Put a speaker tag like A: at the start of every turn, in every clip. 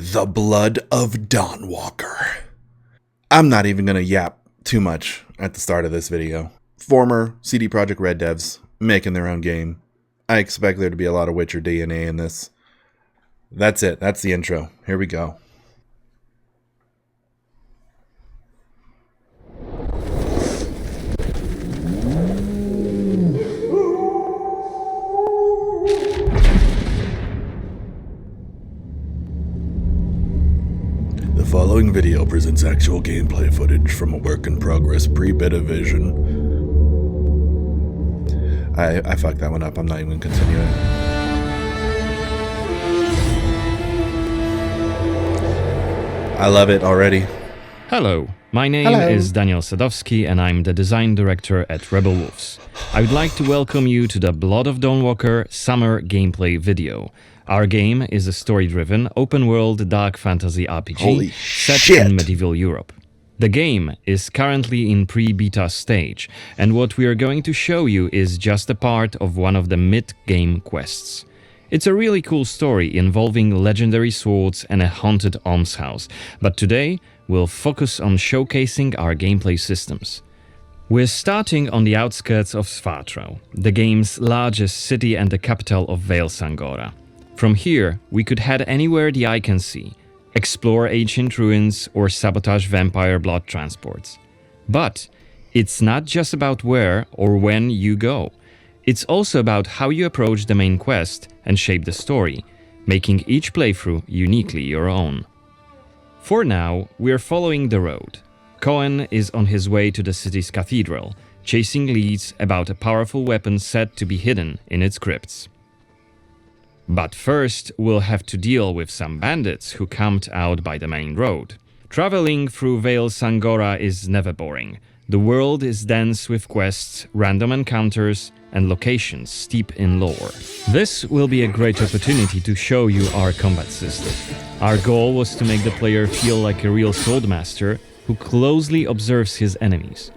A: The Blood of Dawnwalker. I'm not even going to yap too much at the start of this video. Former CD Projekt Red devs making their own game. I expect there to be a lot of Witcher DNA in this. That's it. That's the intro. Here we go. The following video presents actual gameplay footage from a work-in-progress pre-beta vision. I fucked that one up. I'm not even continuing. I love it already.
B: Hello, my name is Daniel Sadowski and I'm the design director at Rebel Wolves. I would like to welcome you to the Blood of Dawnwalker summer gameplay video. Our game is a story-driven, open-world dark fantasy RPG set in medieval Europe. The game is currently in pre-beta stage, and what we are going to show you is just a part of one of the mid-game quests. It's a really cool story involving legendary swords and a haunted almshouse, but today we'll focus on showcasing our gameplay systems. We're starting on the outskirts of Svartro, the game's largest city and the capital of Vale Sangora. From here, we could head anywhere the eye can see, explore ancient ruins or sabotage vampire blood transports. But it's not just about where or when you go. It's also about how you approach the main quest and shape the story, making each playthrough uniquely your own. For now, we're following the road. Cohen is on his way to the city's cathedral, chasing leads about a powerful weapon said to be hidden in its crypts. But first, we'll have to deal with some bandits who camped out by the main road. Traveling through Vale Sangora is never boring. The world is dense with quests, random encounters, and locations steep in lore. This will be a great opportunity to show you our combat system. Our goal was to make the player feel like a real swordmaster who closely observes his enemies.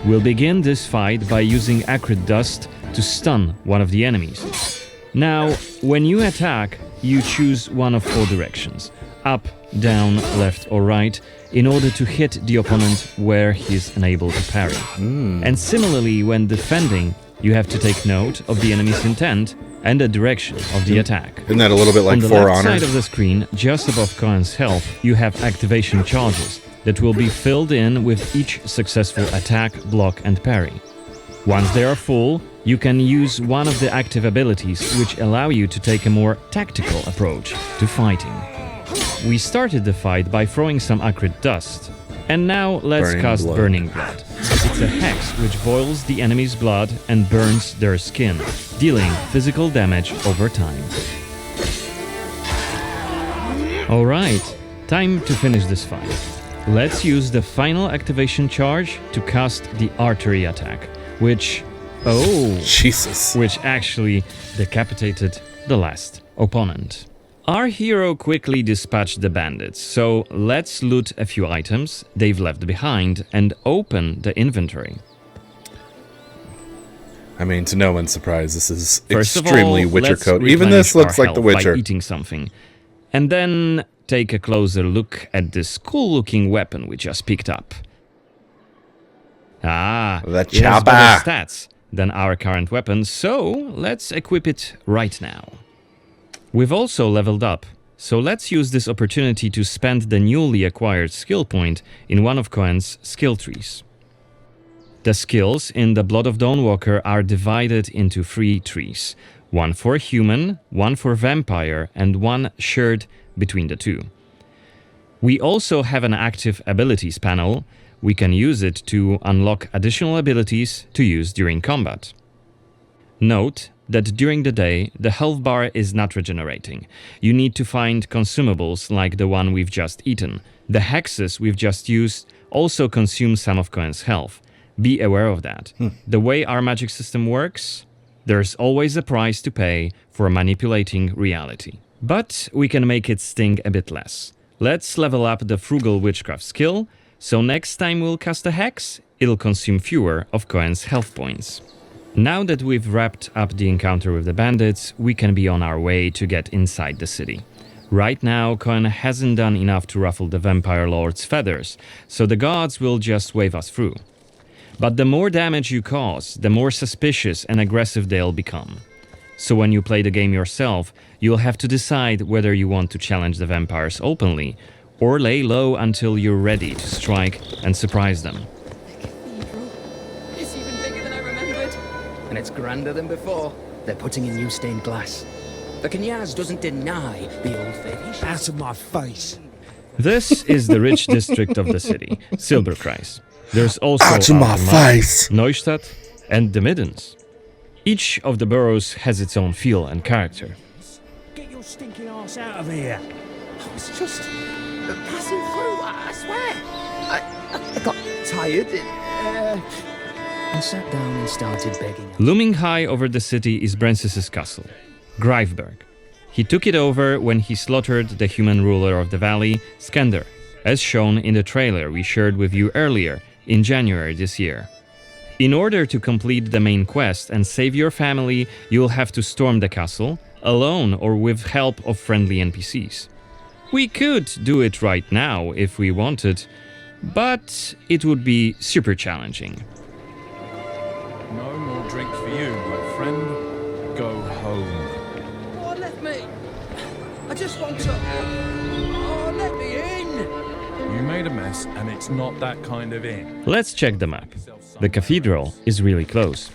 B: We'll begin this fight by using acrid dust to stun one of the enemies. Now, when you attack, you choose one of four directions, up, down, left or right, in order to hit the opponent where he is unable to parry. And similarly, when defending, you have to take note of the enemy's intent and the direction of the attack.
A: Isn't that a little bit like For Honor?
B: On the left side of the screen, just above Cohen's health, you have activation charges that will be filled in with each successful attack, block and parry. Once they are full, you can use one of the active abilities which allow you to take a more tactical approach to fighting. We started the fight by throwing some acrid dust. And now let's cast Burning Blood. It's a hex which boils the enemy's blood and burns their skin, dealing physical damage over time. Alright, time to finish this fight. Let's use the final activation charge to cast the artery attack, which actually decapitated the last opponent. Our hero quickly dispatched the bandits, so let's loot a few items they've left behind and open the inventory.
A: I mean, to no one's surprise, this is
B: First
A: extremely
B: of all,
A: Witcher
B: let's
A: code. Even this looks like The Witcher.
B: By eating something. And then take a closer look at this cool-looking weapon we just picked up.
A: The
B: it has better
A: chopper
B: stats than our current weapon, so let's equip it right now. We've also leveled up, so let's use this opportunity to spend the newly acquired skill point in one of Cohen's skill trees. The skills in the Blood of Dawnwalker are divided into 3 trees, one for human, one for vampire, and one shared between the two. We also have an active abilities panel. We can use it to unlock additional abilities to use during combat. Note that during the day, the health bar is not regenerating. You need to find consumables like the one we've just eaten. The hexes we've just used also consume some of Cohen's health. Be aware of that. The way our magic system works, there's always a price to pay for manipulating reality. But we can make it sting a bit less. Let's level up the Frugal Witchcraft skill, so next time we'll cast a hex, it'll consume fewer of Cohen's health points. Now that we've wrapped up the encounter with the bandits, we can be on our way to get inside the city. Right now, Cohen hasn't done enough to ruffle the Vampire Lord's feathers, so the gods will just wave us through. But the more damage you cause, the more suspicious and aggressive they'll become. So when you play the game yourself, you'll have to decide whether you want to challenge the vampires openly, or lay low until you're ready to strike and surprise them.
C: The cathedral. It's even bigger than I remembered. And it's grander than before. They're putting in new stained glass. The Knyaz doesn't deny the old faith.
D: Out of my face.
B: This is the rich district of the city, Silberkreis. There's also
A: Out of my face.
B: Neustadt, and the Middens. Each of the boroughs has its own feel and character.
D: Get your stinking ass out of here.
C: I was just passing through, I swear. I got tired. I sat down and started begging.
B: Looming high over the city is Brancis's castle, Greifberg. He took it over when he slaughtered the human ruler of the valley, Skender, as shown in the trailer we shared with you earlier in January this year. In order to complete the main quest and save your family, you'll have to storm the castle, alone or with help of friendly NPCs. We could do it right now if we wanted, but it would be super challenging.
E: No more drink for you, my friend. Go home.
C: Oh, let me. I just want to. Oh, let me in.
E: You made a mess, and it's not that kind of inn.
B: Let's check the map. The cathedral is really close.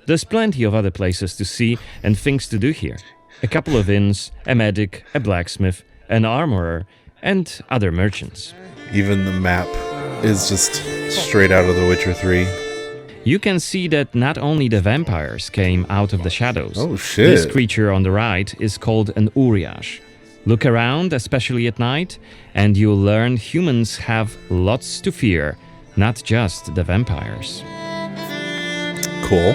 B: There's plenty of other places to see and things to do here. A couple of inns, a medic, a blacksmith, an armorer, and other merchants.
A: Even the map is just straight out of The Witcher 3.
B: You can see that not only the vampires came out of the shadows.
A: Oh shit.
B: This creature on the right is called an Uriash. Look around, especially at night, and you'll learn humans have lots to fear, not just the vampires.
A: Cool.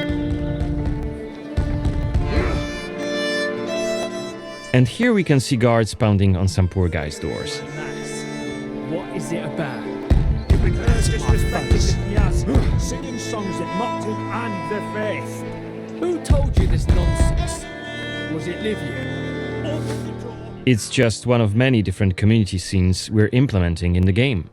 B: And here we can see guards pounding on some poor guy's doors.
D: What is it about? Giving disrespect to the Knyaz, singing songs that mocked him and the faith.
C: Who told you this nonsense?
D: Was it Livia? Open the door.
B: It's just one of many different community scenes we're implementing in the game.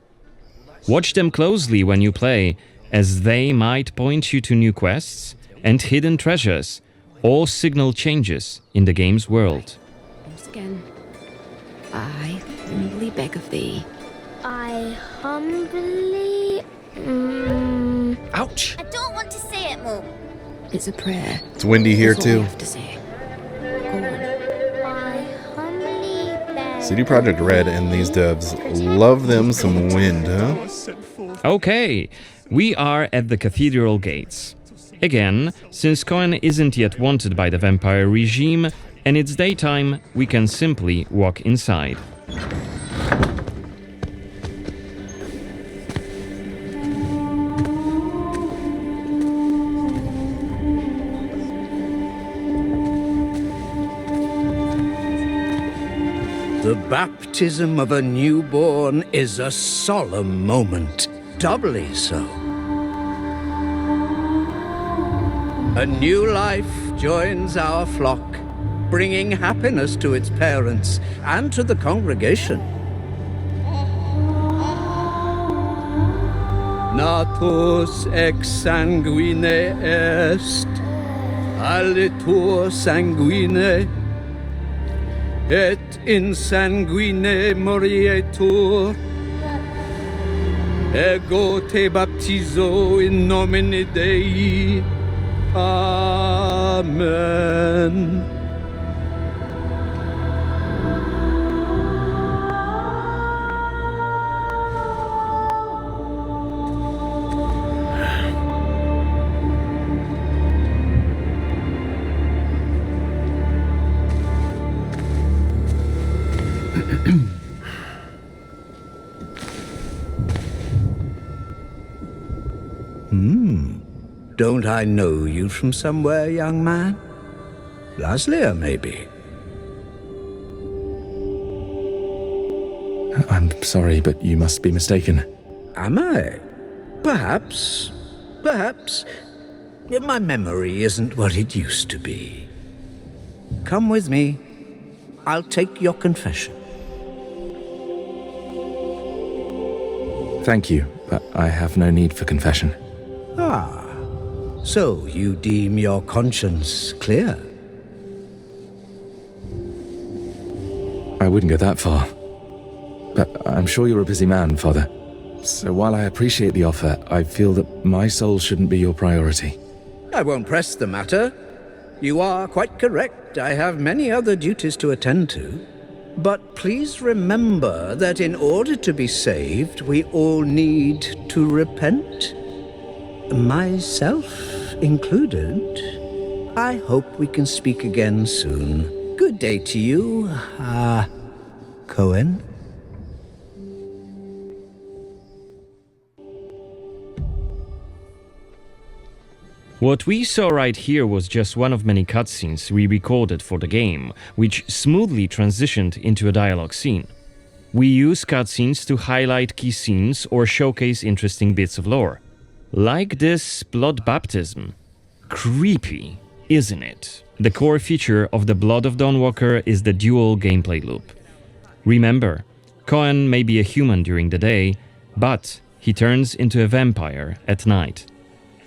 B: Watch them closely when you play, as they might point you to new quests and hidden treasures, or signal changes in the game's world.
F: Once again, I humbly beg of thee.
G: I humbly...
C: Ouch!
G: I don't want to say it, Mum.
F: It's a prayer.
A: It's windy here
F: That's all we
A: too.
F: have to say. Go on.
G: I humbly beg...
A: CD Projekt Red and these devs love them some wind, huh?
B: Okay, we are at the cathedral gates. Again, since Cohen isn't yet wanted by the vampire regime and it's daytime, we can simply walk inside.
H: The baptism of a newborn is a solemn moment, doubly so. A new life joins our flock, bringing happiness to its parents and to the congregation. Natus ex sanguine est, alitur sanguine, et in sanguine morietur. Ego te baptizo in nomine Dei. Amen. Don't I know you from somewhere, young man? Laslia, maybe?
I: I'm sorry, but you must be mistaken.
H: Am I? Perhaps. Perhaps. My memory isn't what it used to be. Come with me. I'll take your confession.
I: Thank you, but I have no need for confession.
H: Ah, so you deem your conscience clear?
I: I wouldn't go that far. But I'm sure you're a busy man, Father. So while I appreciate the offer, I feel that my soul shouldn't be your priority.
H: I won't press the matter. You are quite correct. I have many other duties to attend to. But please remember that in order to be saved, we all need to repent. Myself included. I hope we can speak again soon. Good day to you, Cohen.
B: What we saw right here was just one of many cutscenes we recorded for the game, which smoothly transitioned into a dialogue scene. We use cutscenes to highlight key scenes or showcase interesting bits of lore. Like this blood baptism. Creepy, isn't it? The core feature of the Blood of Dawnwalker is the dual gameplay loop. Remember, Cohen may be a human during the day, but he turns into a vampire at night,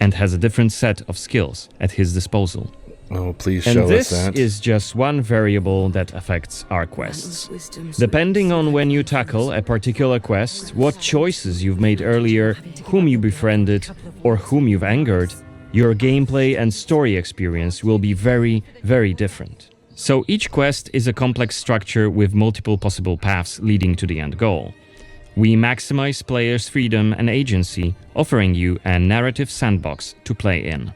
B: and has a different set of skills at his disposal.
A: Oh, please show us that.
B: And this is just one variable that affects our quests. Depending on when you tackle a particular quest, what choices you've made earlier, whom you befriended, or whom you've angered, your gameplay and story experience will be very, very different. So each quest is a complex structure with multiple possible paths leading to the end goal. We maximize players' freedom and agency, offering you a narrative sandbox to play in.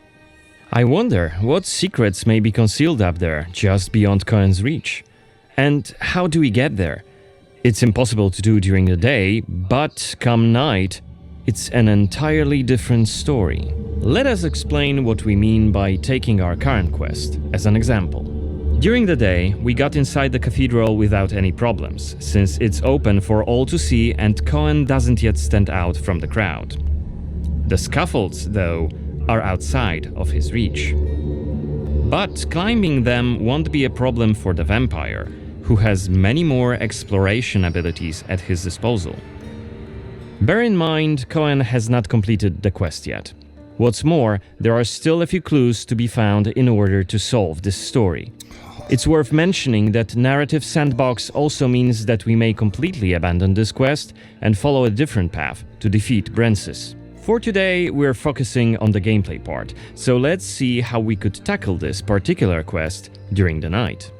B: I wonder what secrets may be concealed up there, just beyond Cohen's reach. And how do we get there? It's impossible to do during the day, but come night, it's an entirely different story. Let us explain what we mean by taking our current quest as an example. During the day, we got inside the cathedral without any problems, since it's open for all to see and Cohen doesn't yet stand out from the crowd. The scaffolds, though, are outside of his reach. But climbing them won't be a problem for the vampire, who has many more exploration abilities at his disposal. Bear in mind, Cohen has not completed the quest yet. What's more, there are still a few clues to be found in order to solve this story. It's worth mentioning that narrative sandbox also means that we may completely abandon this quest and follow a different path to defeat Brensis. For today, we're focusing on the gameplay part, so let's see how we could tackle this particular quest during the night.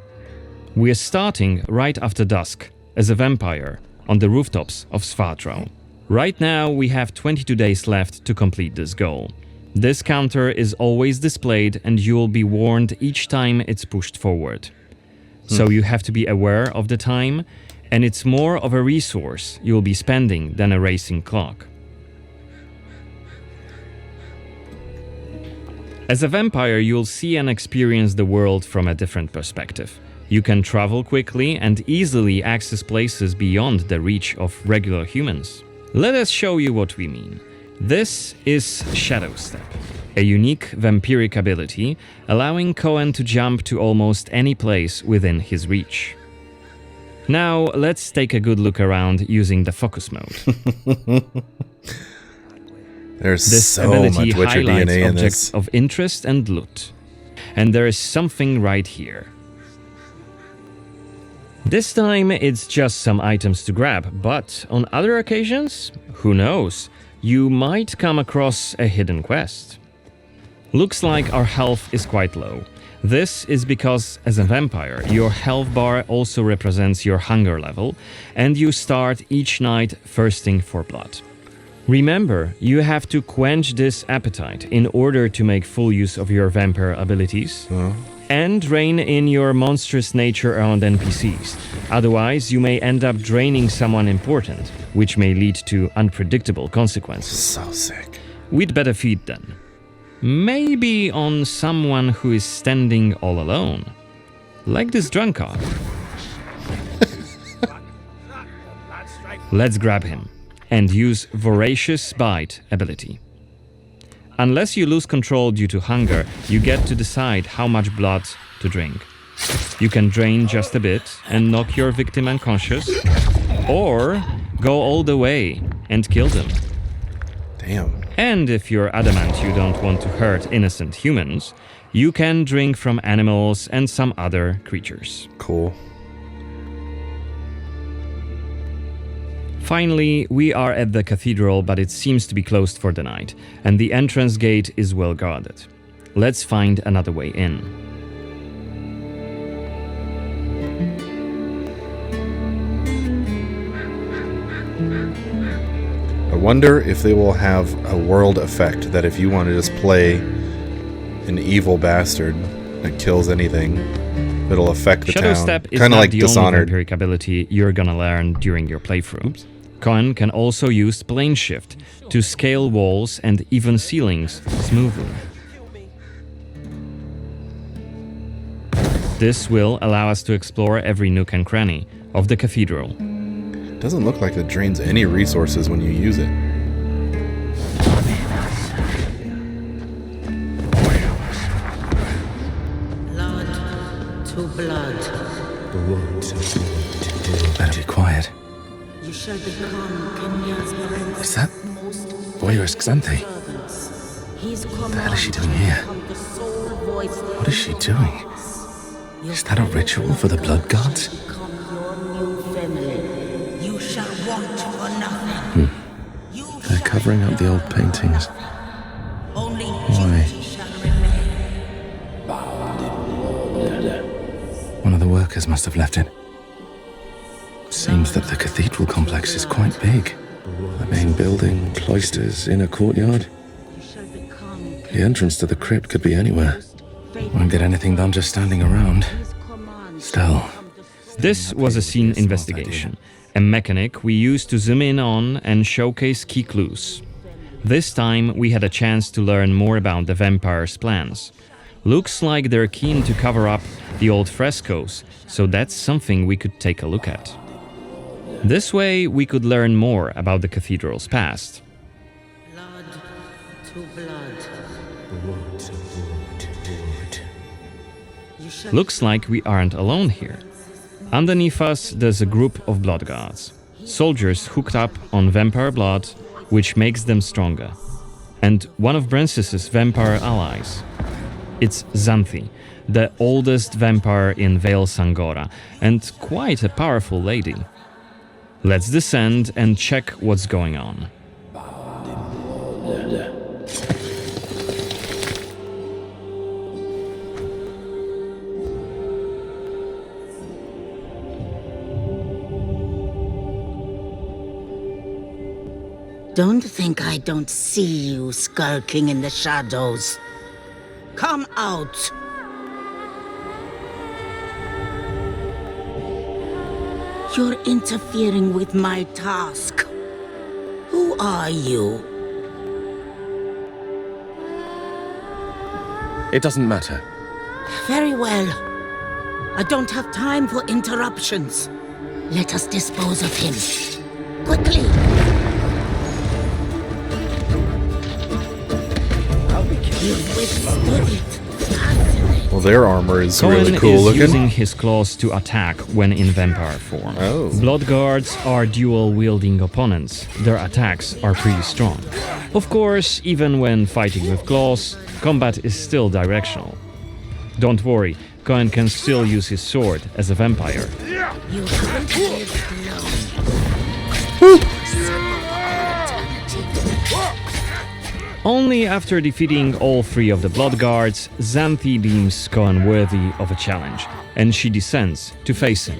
B: We're starting right after dusk, as a vampire, on the rooftops of Svartrau. Right now, we have 22 days left to complete this goal. This counter is always displayed and you will be warned each time it's pushed forward. So you have to be aware of the time, and it's more of a resource you'll be spending than a racing clock. As a vampire, you'll see and experience the world from a different perspective. You can travel quickly and easily access places beyond the reach of regular humans. Let us show you what we mean. This is Shadow Step, a unique vampiric ability, allowing Cohen to jump to almost any place within his reach. Now, let's take a good look around using the focus mode.
A: There's
B: this
A: so
B: ability
A: much Witcher
B: highlights
A: DNA in
B: objects
A: this.
B: of interest and loot. And there is something right here. This time, it's just some items to grab, but on other occasions, who knows? You might come across a hidden quest. Looks like our health is quite low. This is because, as a vampire, your health bar also represents your hunger level, and you start each night thirsting for blood. Remember, you have to quench this appetite in order to make full use of your vampire abilities, and rein in your monstrous nature around NPCs. Otherwise, you may end up draining someone important, which may lead to unpredictable consequences.
A: So sick.
B: We'd better feed then. Maybe on someone who is standing all alone. Like this drunkard. Let's grab him and use Voracious Bite ability. Unless you lose control due to hunger, you get to decide how much blood to drink. You can drain just a bit and knock your victim unconscious, or go all the way and kill them.
A: Damn.
B: And if you're adamant you don't want to hurt innocent humans, you can drink from animals and some other creatures.
A: Cool.
B: Finally, we are at the cathedral, but it seems to be closed for the night, and the entrance gate is well guarded. Let's find another way in.
A: I wonder if they will have a world effect that if you want to just play an evil bastard that kills anything, it'll affect the
B: Shadow
A: town.
B: Step is
A: Kind of
B: not
A: like
B: the
A: Dishonored.
B: only vampiric ability you're gonna learn during your playthrough. Cohen can also use plane shift to scale walls and even ceilings smoothly. This will allow us to explore every nook and cranny of the cathedral.
A: Doesn't look like it drains any resources when you use it.
J: Blood to blood.
I: Better be quiet.
J: You shall become Kenya's prince.
I: Is that voyeurist Xanthi?
J: What
I: the hell is she doing here? What is she doing? Is that a ritual for the blood gods?
J: Become your new family. You shall want for nothing.
I: They're covering up the old paintings.
J: Only
I: Why?
J: duty shall remain.
I: One of the workers must have left it. Seems that the cathedral complex is quite big. The main building, cloisters, inner courtyard.
J: You shall become
I: The entrance to the crypt could be anywhere. Won't get anything done just standing around.
J: his command.
I: Still,
B: This was a scene investigation, a mechanic we used to zoom in on and showcase key clues. This time we had a chance to learn more about the vampire's plans. Looks like they're keen to cover up the old frescoes, so that's something we could take a look at. This way we could learn more about the cathedral's past.
J: Blood to blood. You shall
B: Looks like we aren't alone here. Underneath us there's a group of blood guards, soldiers hooked up on vampire blood, which makes them stronger. And one of Brances's vampire allies. It's Xanthi, the oldest vampire in Vale Sangora, and quite a powerful lady. Let's descend and check what's going on.
J: Don't think I don't see you skulking in the shadows. Come out! You're interfering with my task. Who are you?
I: it doesn't matter.
J: Very well. I don't have time for interruptions. Let us dispose of him. Quickly! You've withstood it. Fascinating.
A: Well, their armor is
B: Cohen
A: really cool
B: is
A: looking.
B: using his claws to attack when in vampire form.
A: Oh.
B: Blood guards are dual-wielding opponents. Their attacks are pretty strong. Of course, even when fighting with claws, combat is still directional. Don't worry, Cohen can still use his sword as a vampire.
J: You haven't lived long.
B: Only after defeating all three of the blood guards, Xanthi deems Cohen worthy of a challenge, and she descends to face him.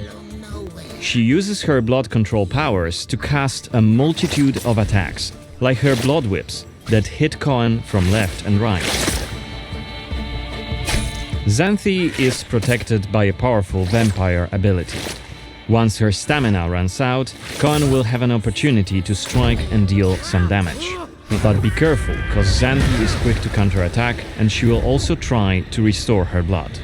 B: She uses her blood control powers to cast a multitude of attacks, like her blood whips, that hit Cohen from left and right. Xanthi is protected by a powerful vampire ability. Once her stamina runs out, Cohen will have an opportunity to strike and deal some damage. But be careful, cause Xanthi is quick to counterattack and she will also try to restore her blood.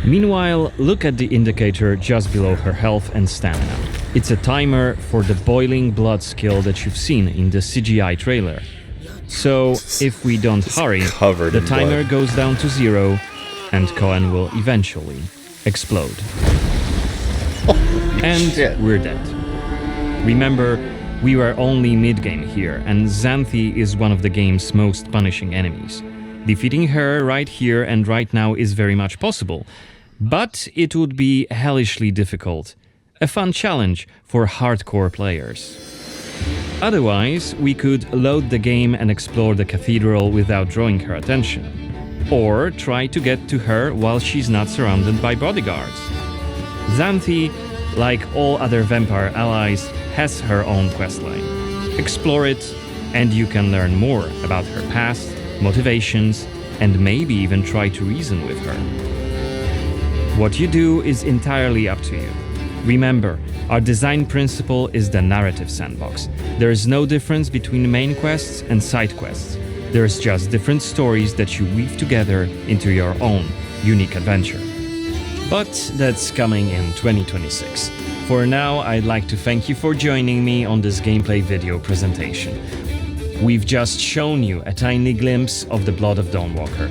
B: Meanwhile, look at the indicator just below her health and stamina. It's a timer for the boiling blood skill that you've seen in the CGI trailer. So, if we don't hurry,
A: covered
B: the
A: in
B: timer
A: blood.
B: goes down to 0 and Cohen will eventually explode. And
A: shit.
B: we're dead. Remember, We were only mid-game here, and Xanthi is one of the game's most punishing enemies. Defeating her right here and right now is very much possible, but it would be hellishly difficult. A fun challenge for hardcore players. Otherwise, we could load the game and explore the cathedral without drawing her attention. Or try to get to her while she's not surrounded by bodyguards. Xanthi, like all other vampire allies, has her own questline. Explore it, and you can learn more about her past, motivations, and maybe even try to reason with her. What you do is entirely up to you. Remember, our design principle is the narrative sandbox. There is no difference between main quests and side quests. There's just different stories that you weave together into your own unique adventure. But that's coming in 2026. For now, I'd like to thank you for joining me on this gameplay video presentation. We've just shown you a tiny glimpse of the Blood of Dawnwalker.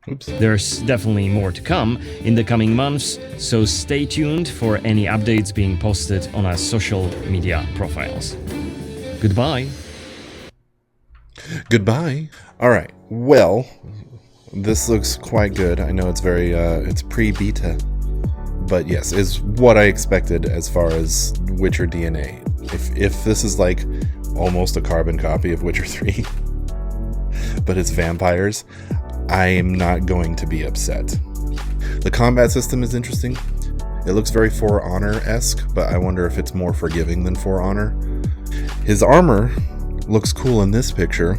A: Oops.
B: There's definitely more to come in the coming months, so stay tuned for any updates being posted on our social media profiles. Goodbye.
A: Goodbye. All right. Well, this looks quite good. I know it's very, it's pre-beta, but yes, is what I expected as far as Witcher DNA. If this is like almost a carbon copy of Witcher 3, but it's vampires, I am not going to be upset. The combat system is interesting. It looks very For Honor-esque, but I wonder if it's more forgiving than For Honor. His armor looks cool in this picture.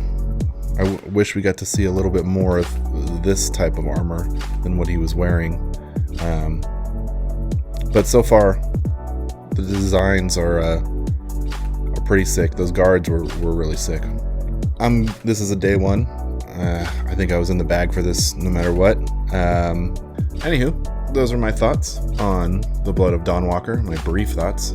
A: I wish we got to see a little bit more of this type of armor than what he was wearing. But so far, the designs are pretty sick. Those guards were really sick. This is a day one. I think I was in the bag for this no matter what. Anywho, those are my thoughts on the Blood of Dawnwalker, my brief thoughts.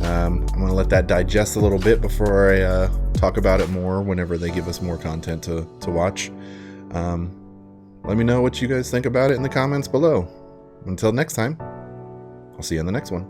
A: I'm going to let that digest a little bit before I talk about it more whenever they give us more content to watch. Let me know what you guys think about it in the comments below. Until next time, I'll see you in the next one.